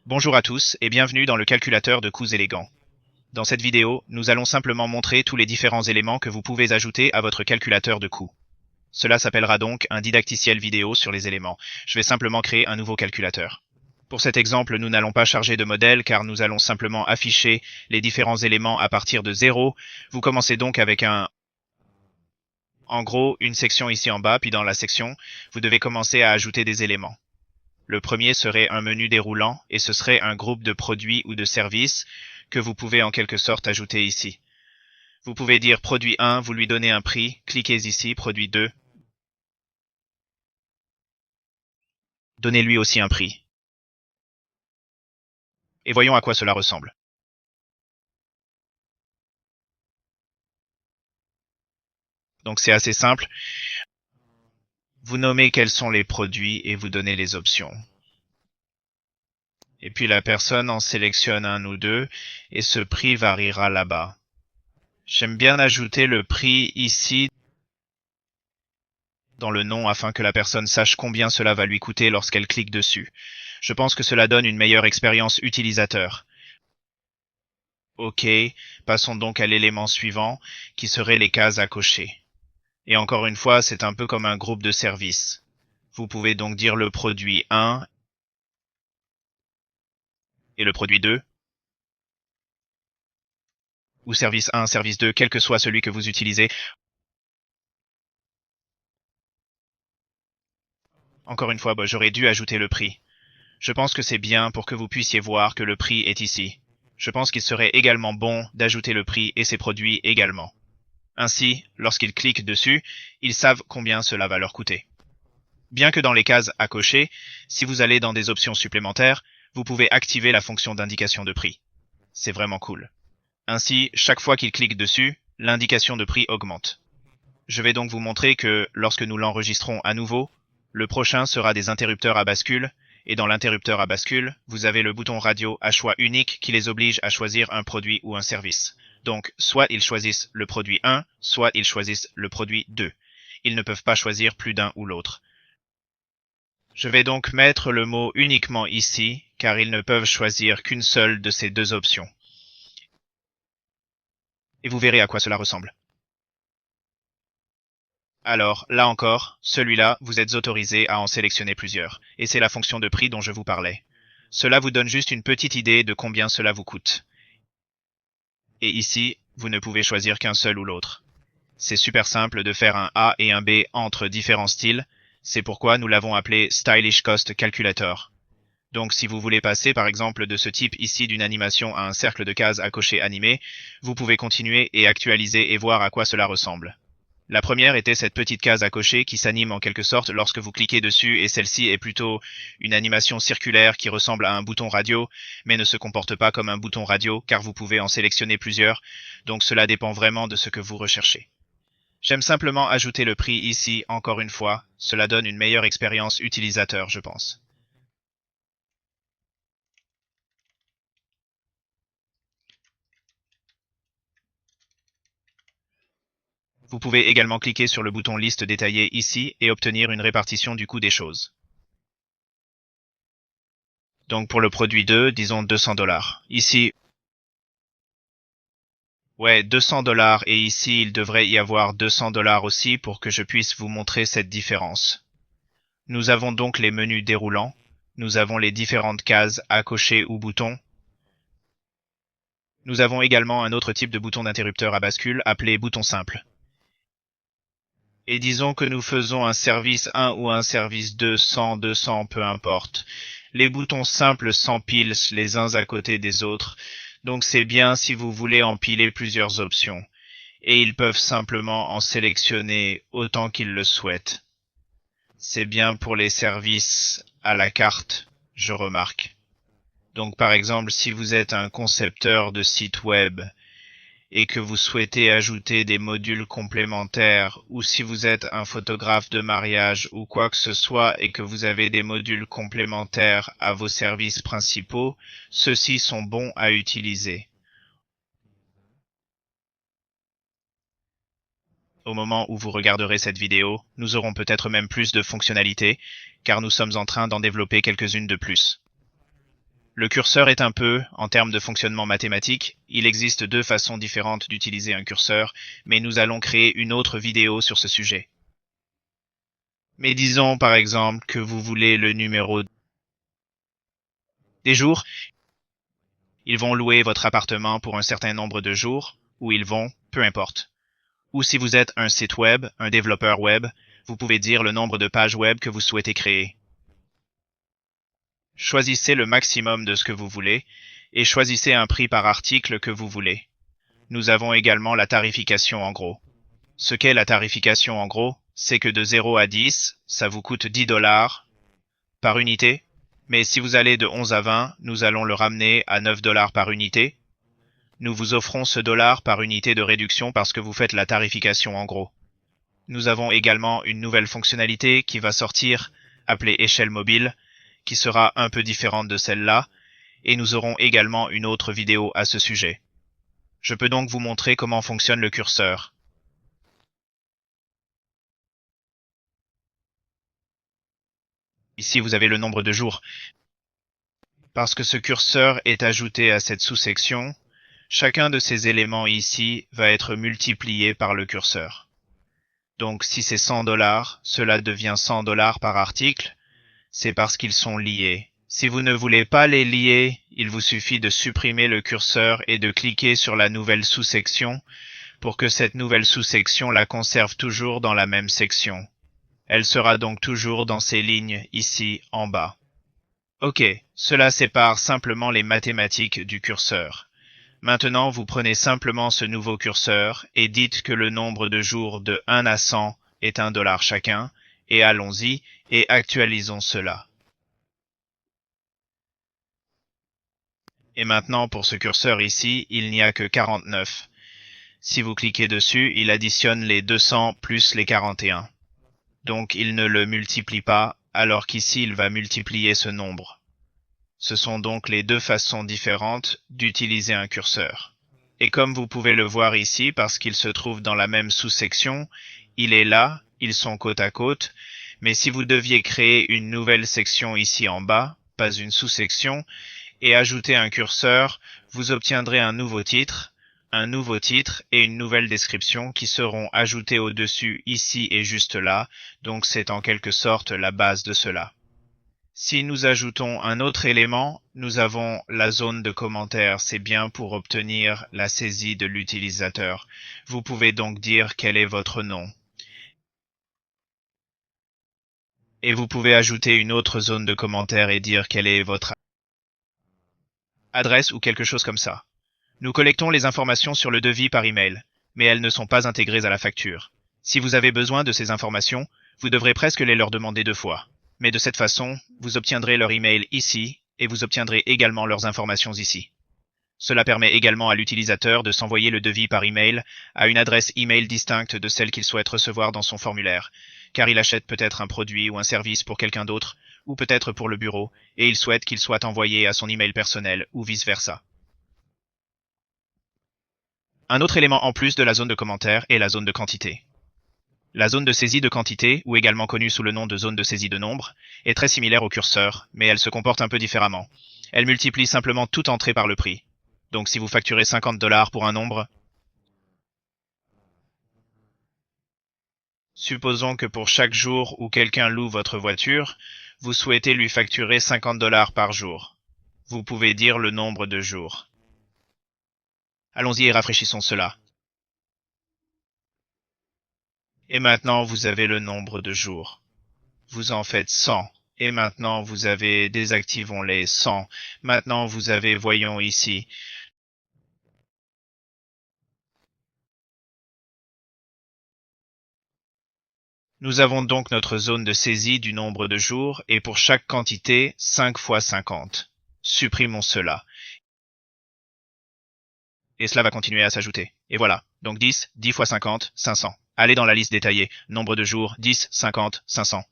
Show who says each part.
Speaker 1: Bonjour à tous et bienvenue dans le calculateur de coûts élégants. Dans cette vidéo, nous allons simplement montrer tous les différents éléments que vous pouvez ajouter à votre calculateur de coûts. Cela s'appellera donc un didacticiel vidéo sur les éléments. Je vais simplement créer un nouveau calculateur. Pour cet exemple, nous n'allons pas charger de modèle car nous allons simplement afficher les différents éléments à partir de 0. Vous commencez donc avec en gros, une section ici en bas, puis dans la section, vous devez commencer à ajouter des éléments. Le premier serait un menu déroulant et ce serait un groupe de produits ou de services que vous pouvez en quelque sorte ajouter ici. Vous pouvez dire produit 1, vous lui donnez un prix, cliquez ici, produit 2, donnez-lui aussi un prix. Et voyons à quoi cela ressemble. Donc c'est assez simple. Vous nommez quels sont les produits et vous donnez les options. Et puis la personne en sélectionne un ou deux et ce prix variera là-bas. J'aime bien ajouter le prix ici dans le nom afin que la personne sache combien cela va lui coûter lorsqu'elle clique dessus. Je pense que cela donne une meilleure expérience utilisateur. OK, passons donc à l'élément suivant, qui serait les cases à cocher. Et encore une fois, c'est un peu comme un groupe de services. Vous pouvez donc dire le produit 1 et le produit 2, ou service 1, service 2, quel que soit celui que vous utilisez. Encore une fois, j'aurais dû ajouter le prix. Je pense que c'est bien pour que vous puissiez voir que le prix est ici. Je pense qu'il serait également bon d'ajouter le prix et ses produits également. Ainsi, lorsqu'ils cliquent dessus, ils savent combien cela va leur coûter. Bien que dans les cases à cocher, si vous allez dans des options supplémentaires, vous pouvez activer la fonction d'indication de prix. C'est vraiment cool. Ainsi, chaque fois qu'ils cliquent dessus, l'indication de prix augmente. Je vais donc vous montrer que, lorsque nous l'enregistrons à nouveau, le prochain sera des interrupteurs à bascule, et dans l'interrupteur à bascule, vous avez le bouton radio à choix unique qui les oblige à choisir un produit ou un service. Donc, soit ils choisissent le produit 1, soit ils choisissent le produit 2. Ils ne peuvent pas choisir plus d'un ou l'autre. Je vais donc mettre le mot uniquement ici, car ils ne peuvent choisir qu'une seule de ces deux options. Et vous verrez à quoi cela ressemble. Alors, là encore, celui-là, vous êtes autorisé à en sélectionner plusieurs, et c'est la fonction de prix dont je vous parlais. Cela vous donne juste une petite idée de combien cela vous coûte. Et ici, vous ne pouvez choisir qu'un seul ou l'autre. C'est super simple de faire un A et un B entre différents styles, c'est pourquoi nous l'avons appelé Stylish Cost Calculator. Donc si vous voulez passer par exemple de ce type ici d'une animation à un cercle de cases à cocher animé, vous pouvez continuer et actualiser et voir à quoi cela ressemble. La première était cette petite case à cocher qui s'anime en quelque sorte lorsque vous cliquez dessus et celle-ci est plutôt une animation circulaire qui ressemble à un bouton radio mais ne se comporte pas comme un bouton radio car vous pouvez en sélectionner plusieurs, donc cela dépend vraiment de ce que vous recherchez. J'aime simplement ajouter le prix ici encore une fois, cela donne une meilleure expérience utilisateur je pense. Vous pouvez également cliquer sur le bouton liste détaillée ici et obtenir une répartition du coût des choses. Donc pour le produit 2, disons 200$. Ici, ouais, 200$ et ici il devrait y avoir 200$ aussi pour que je puisse vous montrer cette différence. Nous avons donc les menus déroulants, nous avons les différentes cases à cocher ou boutons. Nous avons également un autre type de bouton d'interrupteur à bascule appelé bouton simple. Et disons que nous faisons un service 1 ou un service 2, 100, 200, peu importe. Les boutons simples s'empilent les uns à côté des autres, donc c'est bien si vous voulez empiler plusieurs options. Et ils peuvent simplement en sélectionner autant qu'ils le souhaitent. C'est bien pour les services à la carte, je remarque. Donc par exemple, si vous êtes un concepteur de site web, et que vous souhaitez ajouter des modules complémentaires, ou si vous êtes un photographe de mariage ou quoi que ce soit et que vous avez des modules complémentaires à vos services principaux, ceux-ci sont bons à utiliser. Au moment où vous regarderez cette vidéo, nous aurons peut-être même plus de fonctionnalités, car nous sommes en train d'en développer quelques-unes de plus. Le curseur est un peu, en termes de fonctionnement mathématique, il existe deux façons différentes d'utiliser un curseur, mais nous allons créer une autre vidéo sur ce sujet. Mais disons par exemple que vous voulez le numéro des jours. Ils vont louer votre appartement pour un certain nombre de jours, ou ils vont, peu importe. Ou si vous êtes un site web, un développeur web, vous pouvez dire le nombre de pages web que vous souhaitez créer. Choisissez le maximum de ce que vous voulez, et choisissez un prix par article que vous voulez. Nous avons également la tarification en gros. Ce qu'est la tarification en gros, c'est que de 0 à 10, ça vous coûte 10 $ par unité, mais si vous allez de 11 à 20, nous allons le ramener à 9 $ par unité. Nous vous offrons ce dollar par unité de réduction parce que vous faites la tarification en gros. Nous avons également une nouvelle fonctionnalité qui va sortir, appelée échelle mobile, qui sera un peu différente de celle-là, et nous aurons également une autre vidéo à ce sujet. Je peux donc vous montrer comment fonctionne le curseur. Ici, vous avez le nombre de jours. Parce que ce curseur est ajouté à cette sous-section, chacun de ces éléments ici va être multiplié par le curseur. Donc si c'est 100 $, cela devient 100 $ par article, c'est parce qu'ils sont liés. Si vous ne voulez pas les lier, il vous suffit de supprimer le curseur et de cliquer sur la nouvelle sous-section pour que cette nouvelle sous-section la conserve toujours dans la même section. Elle sera donc toujours dans ces lignes ici en bas. Ok, cela sépare simplement les mathématiques du curseur. Maintenant, vous prenez simplement ce nouveau curseur et dites que le nombre de jours de 1 à 100 est 1 $ chacun, et allons-y et actualisons cela. Et maintenant, pour ce curseur ici, il n'y a que 49. Si vous cliquez dessus, il additionne les 200 plus les 41. Donc il ne le multiplie pas, alors qu'ici il va multiplier ce nombre. Ce sont donc les deux façons différentes d'utiliser un curseur. Et comme vous pouvez le voir ici, parce qu'il se trouve dans la même sous-section, il est là, ils sont côte à côte, mais si vous deviez créer une nouvelle section ici en bas, pas une sous-section, et ajouter un curseur, vous obtiendrez un nouveau titre et une nouvelle description qui seront ajoutés au-dessus ici et juste là, donc c'est en quelque sorte la base de cela. Si nous ajoutons un autre élément, nous avons la zone de commentaires, c'est bien pour obtenir la saisie de l'utilisateur. Vous pouvez donc dire quel est votre nom. Et vous pouvez ajouter une autre zone de commentaires et dire quelle est votre adresse ou quelque chose comme ça. Nous collectons les informations sur le devis par email, mais elles ne sont pas intégrées à la facture. Si vous avez besoin de ces informations, vous devrez presque les leur demander 2 fois. Mais de cette façon, vous obtiendrez leur email ici et vous obtiendrez également leurs informations ici. Cela permet également à l'utilisateur de s'envoyer le devis par email à une adresse email distincte de celle qu'il souhaite recevoir dans son formulaire, car il achète peut-être un produit ou un service pour quelqu'un d'autre, ou peut-être pour le bureau, et il souhaite qu'il soit envoyé à son email personnel ou vice-versa. Un autre élément en plus de la zone de commentaires est la zone de quantité. La zone de saisie de quantité, ou également connue sous le nom de zone de saisie de nombre, est très similaire au curseur, mais elle se comporte un peu différemment. Elle multiplie simplement toute entrée par le prix. Donc si vous facturez 50 $ pour un nombre, supposons que pour chaque jour où quelqu'un loue votre voiture, vous souhaitez lui facturer 50 $ par jour. Vous pouvez dire le nombre de jours. Allons-y et rafraîchissons cela. Et maintenant, vous avez le nombre de jours. Vous en faites 100. Et maintenant, vous avez, désactivons les 100. Maintenant, vous avez, voyons ici. Nous avons donc notre zone de saisie du nombre de jours, et pour chaque quantité, 5 fois 50. Supprimons cela. Et cela va continuer à s'ajouter. Et voilà. Donc 10, 10 fois 50, 500. Allez dans la liste détaillée. Nombre de jours, 10, 50, 500.